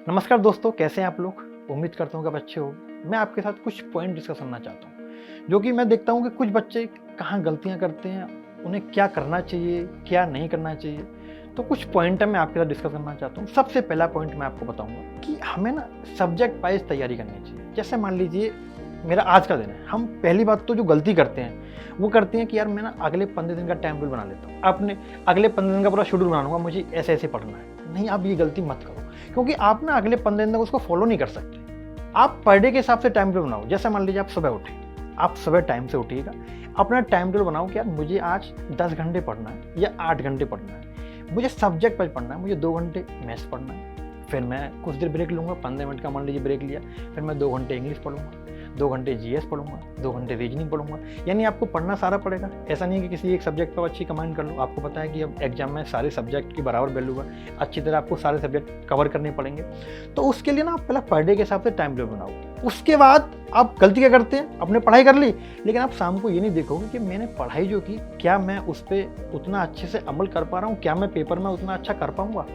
नमस्कार दोस्तों, कैसे हैं आप लोग। उम्मीद करता हूँ कि आप अच्छे हो। मैं आपके साथ कुछ पॉइंट डिस्कस करना चाहता हूँ, जो कि मैं देखता हूँ कि कुछ बच्चे कहाँ गलतियाँ करते हैं, उन्हें क्या करना चाहिए, क्या नहीं करना चाहिए। तो कुछ पॉइंट है मैं आपके साथ डिस्कस करना चाहता हूँ। सबसे पहला पॉइंट मैं आपको बताऊँगा कि हमें ना सब्जेक्ट वाइज तैयारी करनी चाहिए। जैसे मान लीजिए मेरा आज का दिन है, हम पहली बात तो जो गलती करते हैं वो करते हैं कि यार मैं ना अगले 15 दिन का टाइम टेबल बना लेता हूँ। आपने अगले 15 दिन का पूरा शेड्यूल बना लूँगा, मुझे ऐसे ऐसे पढ़ना है। नहीं, आप ये गलती मत करो, क्योंकि आप ना अगले 15 दिन तक उसको फॉलो नहीं कर सकते। आप पर डे के हिसाब से टाइम टेबल बनाओ। जैसे मान लीजिए आप सुबह उठे, आप सुबह टाइम से उठिएगा, अपना टाइम टेबल बनाओ कि यार मुझे आज 10 घंटे पढ़ना है या 8 घंटे पढ़ना है। मुझे सब्जेक्ट वाइज पढ़ना है, मुझे 2 घंटे मैथ्स पढ़ना है, फिर मैं कुछ देर ब्रेक लूँगा, 15 मिनट का मान लीजिए ब्रेक लिया, फिर मैं 2 घंटे इंग्लिश पढ़ूंगा, 2 घंटे जीएस पढ़ूंगा, 2 घंटे रीजनिंग पढ़ूंगा। यानी आपको पढ़ना सारा पड़ेगा। ऐसा नहीं है कि किसी एक सब्जेक्ट पर अच्छी कमांड कर लो। आपको पता है कि अब एग्जाम में सारे सब्जेक्ट की बराबर वैल्यू है, अच्छी तरह आपको सारे सब्जेक्ट कवर करने पड़ेंगे। तो उसके लिए ना आप पहले पर डे के हिसाब से टाइम टेबल बनाओ। उसके बाद आप गलती क्या करते हैं, आपने पढ़ाई कर ली, लेकिन आप शाम को ये नहीं देखोगे कि मैंने पढ़ाई जो की, क्या मैं उस पर उतना अच्छे से अमल कर पा रहा हूँ, क्या मैं पेपर में उतना अच्छा कर पाऊंगा।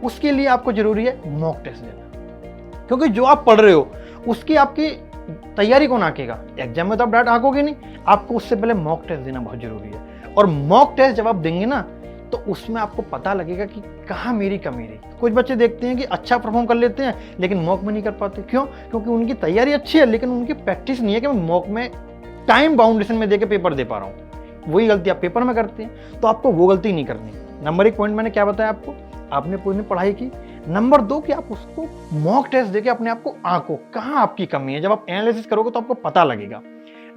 उसके लिए आपको जरूरी है मॉक टेस्ट देना, क्योंकि जो आप पढ़ रहे हो उसकी आपकी तैयारी कौन आंकेगा। एग्जाम में तो आप डायरेक्ट आंकोगे नहीं, आपको उससे पहले मॉक टेस्ट देना बहुत जरूरी है। और मॉक टेस्ट जब आप देंगे ना, तो उसमें आपको पता लगेगा कि कहाँ मेरी कमी रही। कुछ बच्चे देखते हैं कि अच्छा परफॉर्म कर लेते हैं, लेकिन मॉक में नहीं कर पाते। क्यों? क्योंकि उनकी तैयारी अच्छी है, लेकिन उनकी प्रैक्टिस नहीं है कि मैं मॉक में टाइम बाउंडेशन में देकर पेपर दे पा रहा हूँ। वही गलती आप पेपर में करते हैं, तो आपको वो गलती नहीं करनी। नंबर 1 पॉइंट मैंने क्या बताया आपको, आपने पूरी पढ़ाई की। नंबर 2 कि आप उसको मॉक टेस्ट देके अपने आप को आंको, कहाँ आपकी कमी है। जब आप एनालिसिस करोगे तो आपको पता लगेगा।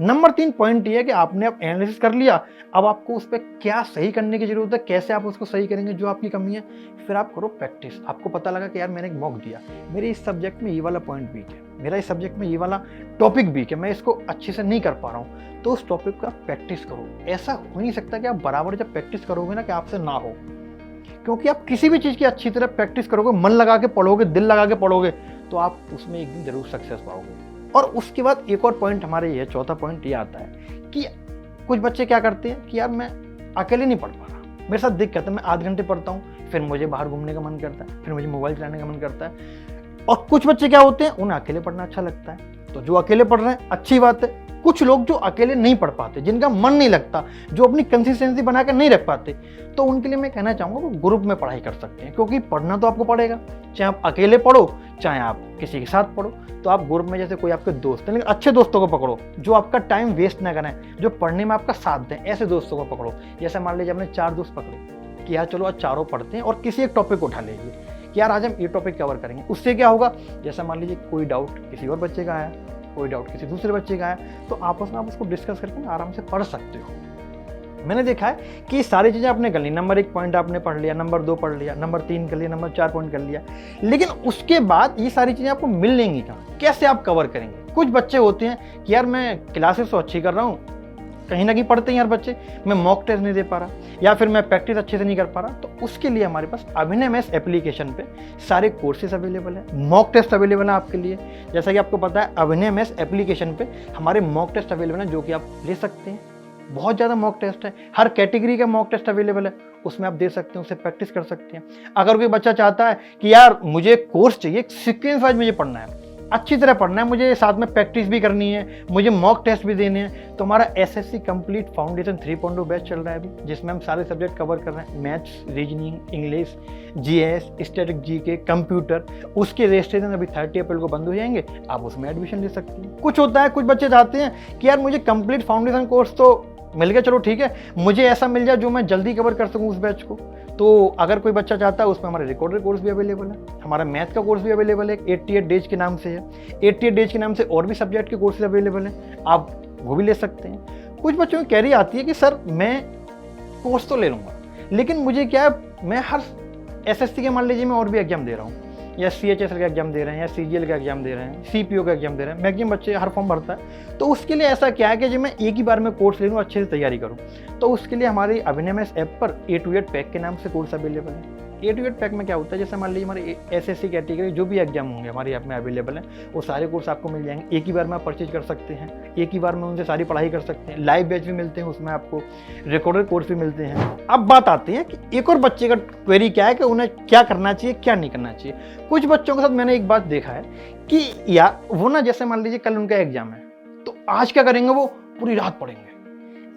नंबर 3 पॉइंट ये है कि आपने अब एनालिसिस कर लिया, अब आपको उस पर क्या सही करने की जरूरत है, कैसे आप उसको सही करेंगे जो आपकी कमी है। फिर आप करो प्रैक्टिस। आपको पता लगा कि यार मैंने एक मॉक दिया, मेरे इस सब्जेक्ट में ये वाला पॉइंट वीक है, मेरा इस सब्जेक्ट में ये वाला टॉपिक वीक है, मैं इसको अच्छे से नहीं कर पा रहा हूँ, तो उस टॉपिक का प्रैक्टिस करो। ऐसा हो नहीं सकता कि आप बराबर जब प्रैक्टिस करोगे ना कि आपसे ना हो, क्योंकि आप किसी भी चीज़ की अच्छी तरह प्रैक्टिस करोगे, मन लगा के पढ़ोगे, दिल लगा के पढ़ोगे, तो आप उसमें एक दिन जरूर सक्सेस पाओगे। और उसके बाद एक और पॉइंट हमारे ये चौथा पॉइंट ये आता है कि कुछ बच्चे क्या करते हैं कि यार मैं अकेले नहीं पढ़ पा रहा, मेरे साथ दिक्कत है, मैं आधे घंटे पढ़ता हूँ, फिर मुझे बाहर घूमने का मन करता है, फिर मुझे मोबाइल चलाने का मन करता है। और कुछ बच्चे क्या होते हैं, उन्हें अकेले पढ़ना अच्छा लगता है। तो जो अकेले पढ़ रहे हैं अच्छी बात है। कुछ लोग जो अकेले नहीं पढ़ पाते, जिनका मन नहीं लगता, जो अपनी कंसिस्टेंसी बना कर नहीं रख पाते, तो उनके लिए मैं कहना चाहूँगा वो ग्रुप में पढ़ाई कर सकते हैं, क्योंकि पढ़ना तो आपको पड़ेगा, चाहे आप अकेले पढ़ो चाहे आप किसी के साथ पढ़ो। तो आप ग्रुप में जैसे कोई आपके दोस्त हैं, लेकिन अच्छे दोस्तों को पकड़ो जो आपका टाइम वेस्ट ना करें, जो पढ़ने में आपका साथ दें, ऐसे दोस्तों को पकड़ो। जैसे मान लीजिए आपने 4 दोस्त पकड़े कि यार चलो आज चारों पढ़ते हैं, और किसी एक टॉपिक को उठा लीजिए कि यार आज हम ये टॉपिक कवर करेंगे। उससे क्या होगा, जैसा मान लीजिए कोई डाउट किसी और बच्चे का आया, कोई डाउट किसी दूसरे बच्चे का आया, तो आपस में आप उसको डिस्कस करके आराम से पढ़ सकते हो। मैंने देखा है कि ये सारी चीज़ें आपने कर ली। नंबर 1 पॉइंट आपने पढ़ लिया, नंबर 2 पढ़ लिया, नंबर 3 कर लिया, नंबर 4 पॉइंट कर लिया, लेकिन उसके बाद ये सारी चीज़ें आपको मिलेंगी कहाँ, कैसे आप कवर करेंगे। कुछ बच्चे होते हैं कि यार मैं क्लासेस तो अच्छी कर रहा हूँ, कहीं ना कहीं पढ़ते हैं यार बच्चे, मैं मॉक टेस्ट नहीं दे पा रहा, या फिर मैं प्रैक्टिस अच्छे से नहीं कर पा रहा। तो उसके लिए हमारे पास अभिनय मैथ्स एप्लीकेशन पे सारे कोर्सेज अवेलेबल है, मॉक टेस्ट अवेलेबल है आपके लिए। जैसा कि आपको पता है अभिनय मैथ्स एप्लीकेशन पे हमारे मॉक टेस्ट अवेलेबल है, जो कि आप ले सकते हैं। बहुत ज़्यादा मॉक टेस्ट है, हर कैटेगरी का मॉक टेस्ट अवेलेबल है, उसमें आप दे सकते हैं, उससे प्रैक्टिस कर सकते हैं। अगर कोई बच्चा चाहता है कि यार मुझे कोर्स चाहिए, सीक्वेंस वाइज मुझे पढ़ना है, अच्छी तरह पढ़ना है, मुझे साथ में प्रैक्टिस भी करनी है, मुझे मॉक टेस्ट भी देने हैं, तो हमारा एसएससी कंप्लीट फाउंडेशन 3.0 बैच चल रहा है अभी, जिसमें हम सारे सब्जेक्ट कवर कर रहे हैं। Maths, reasoning, English, GS, static GK, computer. उसके रजिस्ट्रेशन अभी 30 अप्रैल को बंद हो जाएंगे, आप उसमें एडमिशन ले सकते हैं। कुछ होता है, कुछ बच्चे चाहते हैं कि यार मुझे कंप्लीट फाउंडेशन कोर्स तो मिल गया, चलो ठीक है, मुझे ऐसा मिल जाए जो मैं जल्दी कवर कर सकूं उस बैच को। तो अगर कोई बच्चा चाहता है, उसमें हमारे रिकॉर्डेड कोर्स भी अवेलेबल है, हमारा मैथ का कोर्स भी अवेलेबल है, 88 डेज के नाम से है। 88 डेज के नाम से और भी सब्जेक्ट के कोर्सेज अवेलेबल हैं, आप वो भी ले सकते हैं। कुछ बच्चों की कैरी आती है कि सर मैं कोर्स तो ले लूँगा, लेकिन मुझे क्या है, मैं हर एसएससी के मान लीजिए मैं और भी एग्जाम दे रहा हूँ, या सीएचएसएल का एग्जाम दे रहे हैं, या सीजीएल का एग्जाम दे रहे हैं, सीपीओ का एग्जाम दे रहे हैं, मैक्सिमम बच्चे हर फॉर्म भरता है। तो उसके लिए ऐसा क्या है कि जब मैं एक ही बार में कोर्स ले लूँ, अच्छे से तैयारी करूँ, तो उसके लिए हमारी अभिनय मैथ्स ऐप पर A to Z पैक के नाम से कोर्स अवेलेबल है। A to Z पैक में क्या होता है, जैसे मान लीजिए हमारे SSC कैटेगरी जो भी एग्जाम होंगे हमारे यहाँ में अवेलेबल हैं, वो सारे कोर्स आपको मिल जाएंगे। एक ही बार में आप परचेज कर सकते हैं, एक ही बार में उनसे सारी पढ़ाई कर सकते हैं। लाइव बैच भी मिलते हैं, उसमें आपको रिकॉर्डेड कोर्स भी मिलते हैं। अब बात आती है कि एक और बच्चे का क्वेरी क्या है कि उन्हें क्या करना चाहिए, क्या नहीं करना चाहिए। कुछ बच्चों के साथ मैंने एक बात देखा है कि यार वो ना, जैसे मान लीजिए कल उनका एग्जाम है, तो आज क्या करेंगे, वो पूरी रात पढ़ेंगे।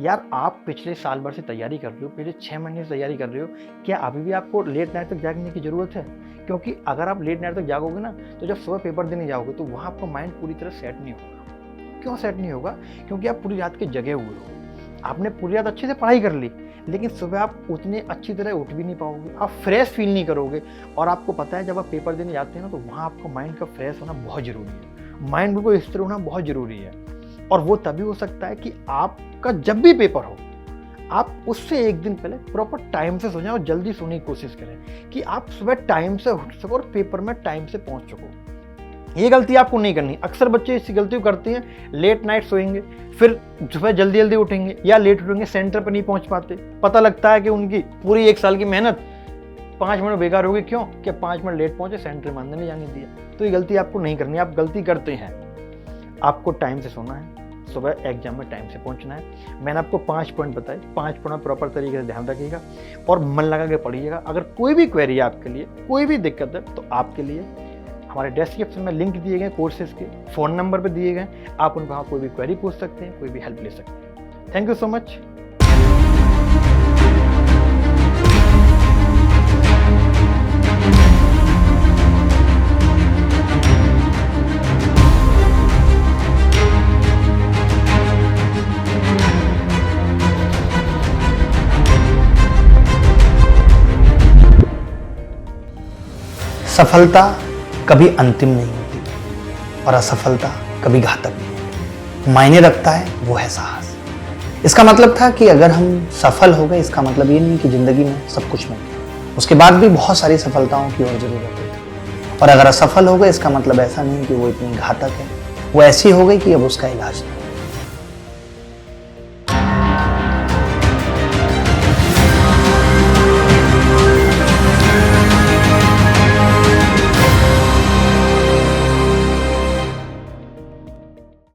यार आप पिछले साल भर से तैयारी कर रहे हो, पिछले 6 महीने से तैयारी कर रहे हो, क्या अभी भी आपको लेट नाइट तक जागने की ज़रूरत है? क्योंकि अगर आप लेट नाइट तक जागोगे ना, तो जब सुबह पेपर देने जाओगे तो वहाँ आपका माइंड पूरी तरह सेट नहीं होगा। क्यों सेट नहीं होगा? क्योंकि आप पूरी रात के जगे हुए हो, आपने पूरी रात अच्छे से पढ़ाई कर ली, लेकिन सुबह आप उतने अच्छी तरह उठ भी नहीं पाओगे, आप फ्रेश फील नहीं करोगे। और आपको पता है जब आप पेपर देने जाते हैं ना, तो वहाँ आपका माइंड का फ्रेश होना बहुत ज़रूरी है, माइंड बिल्कुल स्थिर होना बहुत ज़रूरी है। और वो तभी हो सकता है कि आपका जब भी पेपर हो, आप उससे एक दिन पहले प्रॉपर टाइम से सो जाएं और जल्दी सोने की कोशिश करें कि आप सुबह टाइम से उठ सको और पेपर में टाइम से पहुंच सको। ये गलती आपको नहीं करनी। अक्सर बच्चे इसी गलती को करते हैं, लेट नाइट सोएंगे, फिर सुबह जल्दी जल्दी उठेंगे या लेट उठेंगे, सेंटर पर नहीं पहुंच पाते। पता लगता है कि उनकी पूरी 1 साल की मेहनत 5 मिनट बेकार हो गई। क्यों? कि 5 मिनट लेट पहुंचे, सेंटर में अंदर नहीं जाने दिया। तो ये गलती आपको नहीं करनी। आप गलती करते हैं। आपको टाइम से सोना है, सुबह एग्जाम में टाइम से पहुंचना है। मैंने आपको 5 पॉइंट बताए, 5 पॉइंट प्रॉपर तरीके से ध्यान रखिएगा और मन लगा के पढ़िएगा। अगर कोई भी क्वेरी है आपके लिए, कोई भी दिक्कत है, तो आपके लिए हमारे डिस्क्रिप्शन में लिंक दिए गए कोर्सेज के, फ़ोन नंबर पर दिए गए, आप उनका कोई भी क्वेरी पूछ सकते हैं, कोई भी हेल्प ले सकते हैं। Thank you so much. सफलता कभी अंतिम नहीं होती और असफलता कभी घातक नहीं होती। मायने रखता है वो है साहस। इसका मतलब था कि अगर हम सफल हो गए, इसका मतलब ये नहीं कि जिंदगी में सब कुछ मिल गया, उसके बाद भी बहुत सारी सफलताओं की और जरूरत होती। और अगर असफल हो गए, इसका मतलब ऐसा नहीं कि वो इतनी घातक है, वो ऐसी हो गई कि अब उसका इलाज नहीं।